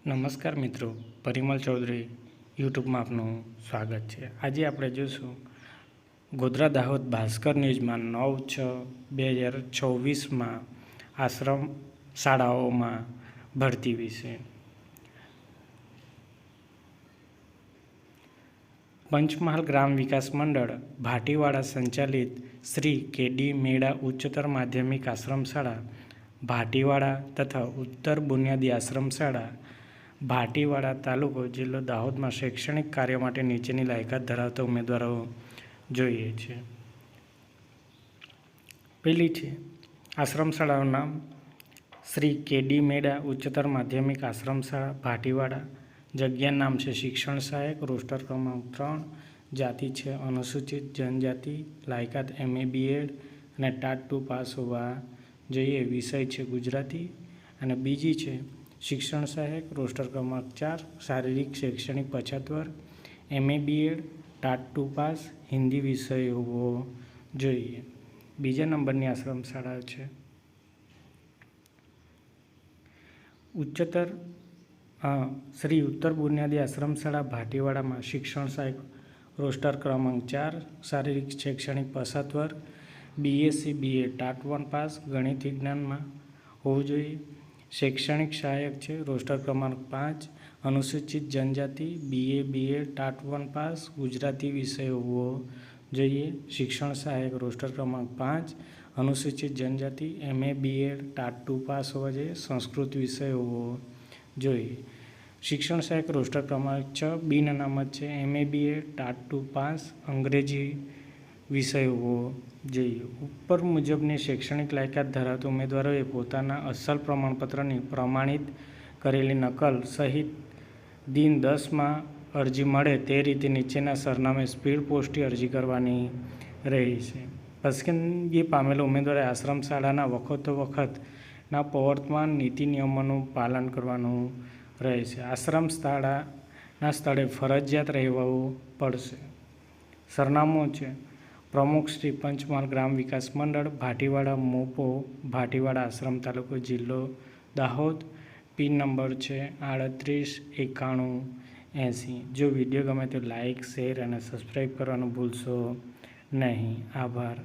નમસ્કાર મિત્રો, પરિમલ ચૌધરી યુટ્યુબમાં આપનું સ્વાગત છે। આજે આપણે જોઈશું ગોધરા દાહોદ ભાસ્કર ન્યૂઝમાં 9/6/2024માં આશ્રમ શાળાઓમાં ભરતી વિશે। પંચમહાલ ગ્રામ વિકાસ મંડળ ભાટીવાડા સંચાલિત શ્રી કે.ડી. મેડા ઉચ્ચતર માધ્યમિક આશ્રમ શાળા ભાટીવાડા તથા ઉત્તર બુનિયાદી આશ્રમ શાળા ભાટીવાડા તાલુકો જિલ્લો દાહોદમાં શૈક્ષણિક કાર્ય માટે નીચેની લાયકાત ધરાવતા ઉમેદવારો જોઈએ છે। પહેલી છે આશ્રમ શાળાનું નામ શ્રી કે.ડી. મેડા ઉચ્ચતર માધ્યમિક આશ્રમ શાળા ભાટીવાડા। જગ્યા નામ છે શિક્ષણ સહાયક। રોસ્ટર ક્રમાંક 3। જાતિ છે અનુસૂચિત જનજાતિ। લાયકાત MA BEd અને ટાટ 2 પાસ હોવા જોઈએ। વિષય છે ગુજરાતી। અને બીજી છે શિક્ષણ સહાયક। રોસ્ટર ક્રમાંક 4। શારીરિક શૈક્ષણિક પછાત વર્ગ। MA BEd TAT 2 pass. Hindi વિષય હોવો જોઈએ। બીજા નંબરની આશ્રમ શાળા છે શ્રી ઉત્તર બુનિયાદી આશ્રમ શાળા ભાટીવાડામાં શિક્ષણ સહાયક। રોસ્ટર ક્રમાંક 4। શારીરિક શૈક્ષણિક પછાત વર્ગ। BSc BA ટાટ 1 પાસ ગણિત વિજ્ઞાનમાં હોવું જોઈએ। શૈક્ષણિક સહાયક છે। રોસ્ટર ક્રમાંક 5। અનુસૂચિત જનજાતિ BA BEd TAT 1 pass Gujarati વિષય હોવો જોઈએ। શિક્ષણ સહાયક। રોસ્ટર ક્રમાંક 5। અનુસૂચિત જનજાતિ MA BEd ટાટ 2 પાસ હોવા જોઈએ। સંસ્કૃત વિષય હોવો જોઈએ। શિક્ષણ સહાયક। રોસ્ટર ક્રમાંક 6। બિન અનામત છે MA BEd ટાટ 2 પાસ અંગ્રેજી વિષય હોવો જોઈએ। ઉપર મુજબની શૈક્ષણિક લાયકાત ધરાવતા ઉમેદવારોએ પોતાના અસલ પ્રમાણપત્રની પ્રમાણિત કરેલી નકલ સહિત દિન 10માં અરજી મળે તે રીતે નીચેના સરનામે સ્પીડ પોસ્ટથી અરજી કરવાની રહેશે। પસંદગી પામેલા ઉમેદવારે આશ્રમ શાળાના વખતોવખતના પ્રવર્તમાન નીતિ નિયમોનું પાલન કરવાનું રહેશે। આશ્રમ શાળાના સ્થળે ફરજિયાત રહેવું પડશે। સરનામું છે પ્રમુખ શ્રી પંચમહાલ ગ્રામ વિકાસ મંડળ ભાટીવાડા મોપો ભાટીવાડા આશ્રમ તાલુકો જિલ્લો દાહોદ। પિન નંબર છે 389180। જો વિડીયો ગમે તો લાઇક શેર અને સબસ્ક્રાઈબ કરવાનું ભૂલશો નહીં। આભાર।